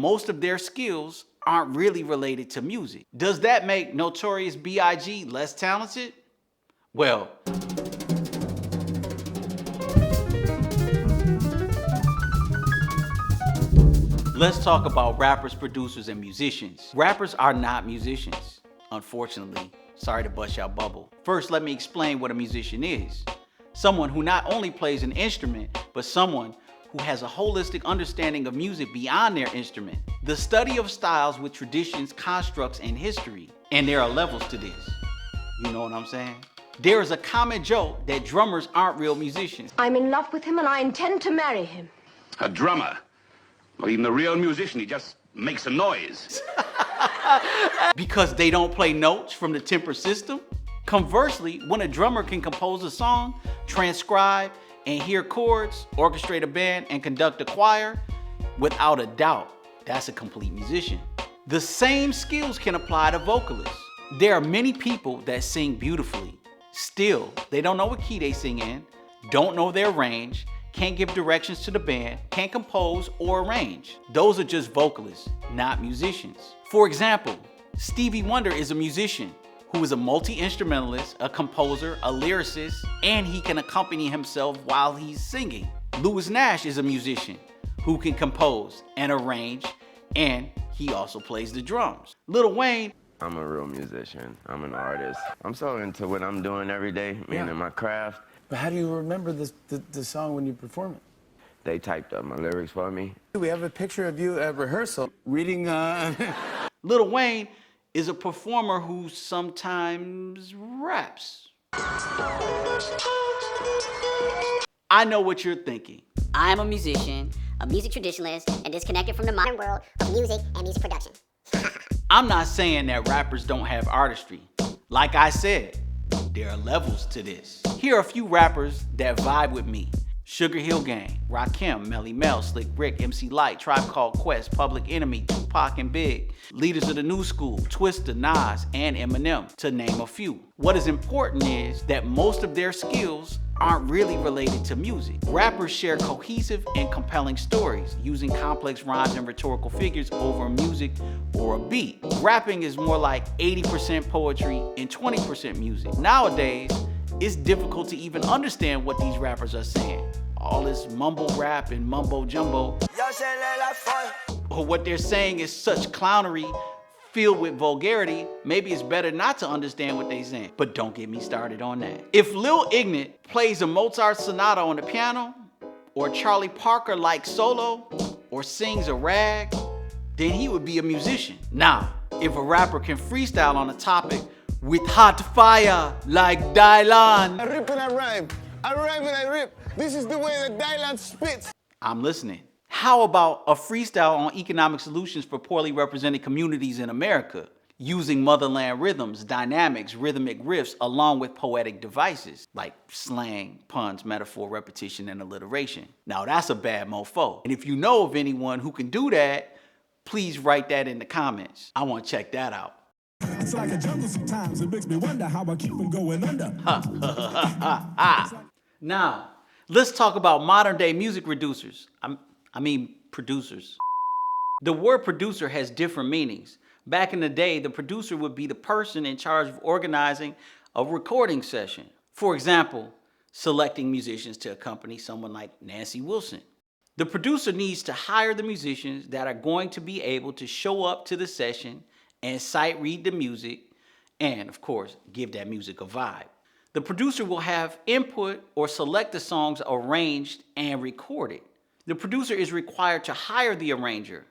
most of their skills aren't really related to music. Does that make Notorious B.I.G. less talented? Well, let's talk about rappers, producers, and musicians. Rappers are not musicians, unfortunately. Sorry to bust your bubble. First, let me explain what a musician is. Someone who not only plays an instrument, but someone who has a holistic understanding of music beyond their instrument. The study of styles with traditions, constructs, and history. And there are levels to this. You know what I'm saying? There is a common joke that drummers aren't real musicians. I'm in love with him and I intend to marry him. A drummer? Well, even the real musician, he just makes a noise. Because they don't play notes from the temper system? Conversely, when a drummer can compose a song, transcribe, and hear chords, orchestrate a band, and conduct a choir, without a doubt, that's a complete musician. The same skills can apply to vocalists. There are many people that sing beautifully. Still, they don't know what key they sing in, don't know their range, can't give directions to the band, can't compose or arrange. Those are just vocalists, not musicians. For example, Stevie Wonder is a musician who is a multi-instrumentalist, a composer, a lyricist, and he can accompany himself while he's singing. Louis Nash is a musician who can compose and arrange, and he also plays the drums. Lil Wayne, I'm a real musician. I'm an artist. I'm so into what I'm doing every day, meaning my craft. But how do you remember the song when you perform it? They typed up my lyrics for me. We have a picture of you at rehearsal reading. Lil Wayne is a performer who sometimes raps. I know what you're thinking. I'm a musician, a music traditionalist, and disconnected from the modern world of music and music production. I'm not saying that rappers don't have artistry. Like I said, there are levels to this. Here are a few rappers that vibe with me. Sugar Hill Gang, Rakim, Melly Mel, Slick Rick, MC Lyte, Tribe Called Quest, Public Enemy, Tupac and Big, leaders of the new school, Twista, Nas, and Eminem, to name a few. What is important is that most of their skills aren't really related to music. Rappers share cohesive and compelling stories, using complex rhymes and rhetorical figures over music or a beat. Rapping is more like 80% poetry and 20% music. Nowadays, it's difficult to even understand what these rappers are saying. All this mumble rap and mumbo jumbo. Or what they're saying is such clownery filled with vulgarity, maybe it's better not to understand what they're saying. But don't get me started on that. If Lil Ignat plays a Mozart sonata on the piano, or Charlie Parker like solo, or sings a rag, then he would be a musician. Now, if a rapper can freestyle on a topic with hot fire like Dylan. I rip and I rhyme. I rhyme and I rip. This is the way that Dylan spits. I'm listening. How about a freestyle on economic solutions for poorly represented communities in America, using motherland rhythms, dynamics, rhythmic riffs, along with poetic devices like slang, puns, metaphor, repetition, and alliteration? Now that's a bad mofo. And if you know of anyone who can do that, please write that in the comments. I want to check that out. It's like a jungle sometimes. It makes me wonder how I keep them going under. Now, let's talk about modern day music producers. I mean producers. The word producer has different meanings. Back in the day, the producer would be the person in charge of organizing a recording session. For example, selecting musicians to accompany someone like Nancy Wilson. The producer needs to hire the musicians that are going to be able to show up to the session and sight read the music, and of course, give that music a vibe. The producer will have input or select the songs arranged and recorded. The producer is required to hire the arranger.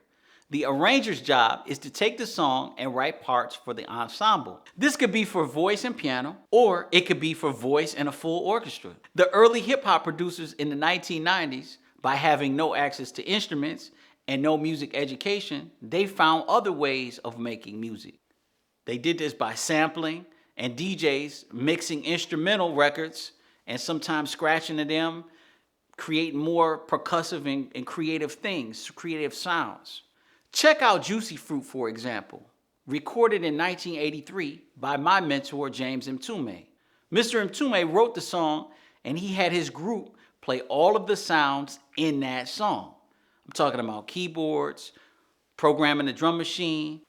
The arranger's job is to take the song and write parts for the ensemble. This could be for voice and piano, or it could be for voice and a full orchestra. The early hip hop producers in the 1990s, by having no access to instruments and no music education, they found other ways of making music. They did this by sampling and DJs mixing instrumental records and sometimes scratching to them, creating more percussive and creative things, creative sounds. Check out Juicy Fruit, for example, recorded in 1983 by my mentor, James Mtume. Mr. Mtume wrote the song and he had his group play all of the sounds in that song. I'm talking about keyboards, programming the drum machine,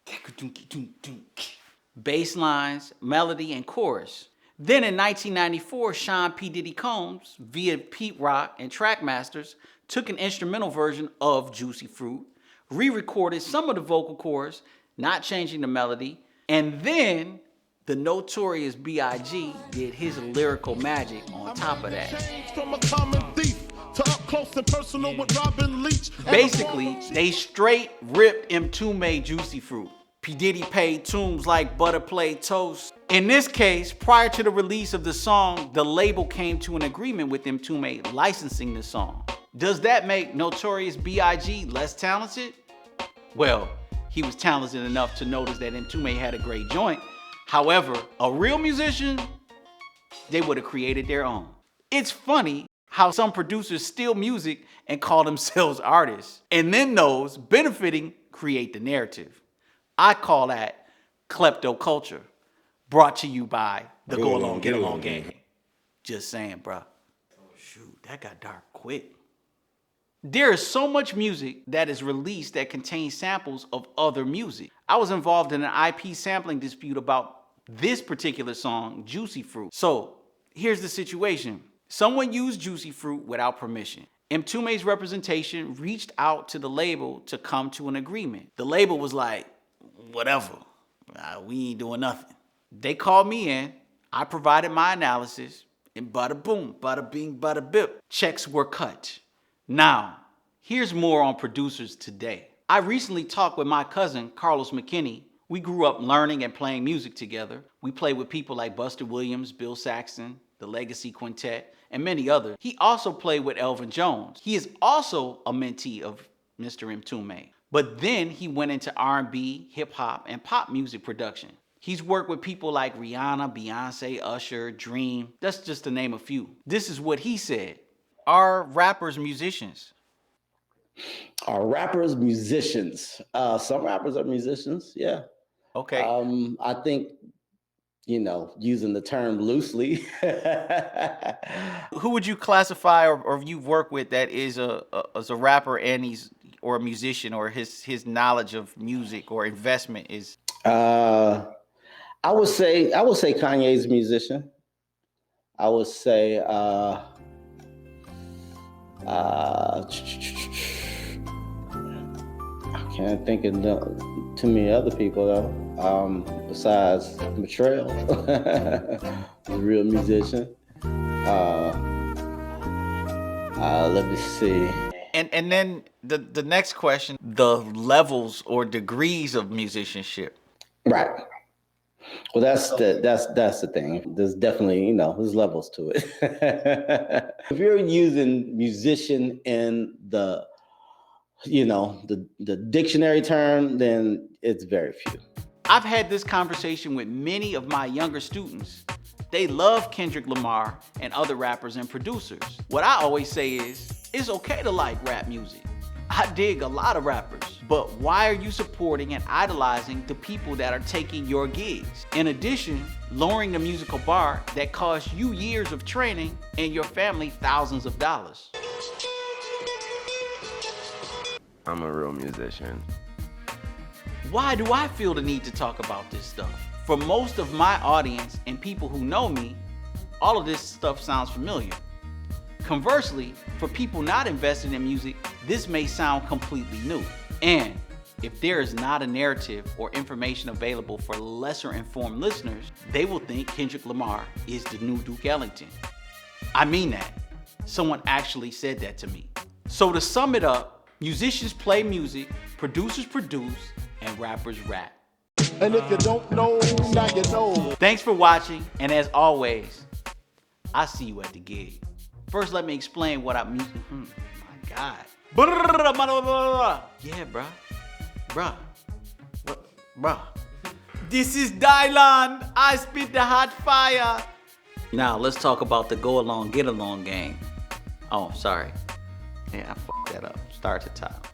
bass lines, melody, and chorus. Then in 1994, Sean P. Diddy Combs, via Pete Rock and Trackmasters, took an instrumental version of Juicy Fruit, re-recorded some of the vocal chorus, not changing the melody, and then the notorious B.I.G. did his lyrical magic on top of that. From a common thief to up close and personal with Robin Leach. Basically, they straight ripped Mtume Juicy Fruit. P. Diddy paid Toombs like butter play toast. In this case, prior to the release of the song, the label came to an agreement with Mtume licensing the song. Does that make Notorious B.I.G. less talented? Well, he was talented enough to notice that Mtume had a great joint. However, a real musician, they would have created their own. It's funny how some producers steal music and call themselves artists, and then those benefiting create the narrative. I call that kleptoculture, brought to you by the Go Along, Get Along gang. Just saying, bruh. Shoot, that got dark quick. There is so much music that is released that contains samples of other music. I was involved in an IP sampling dispute about this particular song, Juicy Fruit. So here's the situation. Someone used Juicy Fruit without permission. Mtume's representation reached out to the label to come to an agreement. The label was like, whatever, we ain't doing nothing. They called me in, I provided my analysis, and bada boom, bada bing, bada bip, checks were cut. Now, here's more on producers today. I recently talked with my cousin, Carlos McKinney. We grew up learning and playing music together. We played with people like Buster Williams, Bill Saxon, the Legacy Quintet, and many others. He also played with Elvin Jones. He is also a mentee of Mr. Mtume. But then he went into R&B, hip hop, and pop music production. He's worked with people like Rihanna, Beyonce, Usher, Dream. That's just to name a few. This is what he said. Are rappers musicians? Are rappers musicians? Some rappers are musicians, yeah. Okay. I think, using the term loosely. Who would you classify or you've worked with that is a rapper and he's or a musician, or his knowledge of music or investment is? I would say Kanye's a musician. I would say I can't think of too many other people though. Besides Betrayal, a real musician. Let me see. And then the next question, the levels or degrees of musicianship. Right. Well, that's the thing. There's definitely, there's levels to it. If you're using musician in the dictionary term, then it's very few. I've had this conversation with many of my younger students. They love Kendrick Lamar and other rappers and producers. What I always say is, it's okay to like rap music. I dig a lot of rappers, but why are you supporting and idolizing the people that are taking your gigs? In addition, lowering the musical bar that costs you years of training and your family thousands of dollars. I'm a real musician. Why do I feel the need to talk about this stuff? For most of my audience and people who know me, all of this stuff sounds familiar. Conversely, for people not invested in music, this may sound completely new. And if there is not a narrative or information available for lesser informed listeners, they will think Kendrick Lamar is the new Duke Ellington. I mean that. Someone actually said that to me. So to sum it up, musicians play music, producers produce, and rappers rap. And if you don't know, now you know. Thanks for watching, and as always, I'll see you at the gig. First, let me explain what I mean. My God. Yeah, bruh. Bruh. This is Dylan. I spit the hot fire. Now, let's talk about the Go Along, Get Along game. Oh, sorry. Yeah, I fucked that up. Start at the top.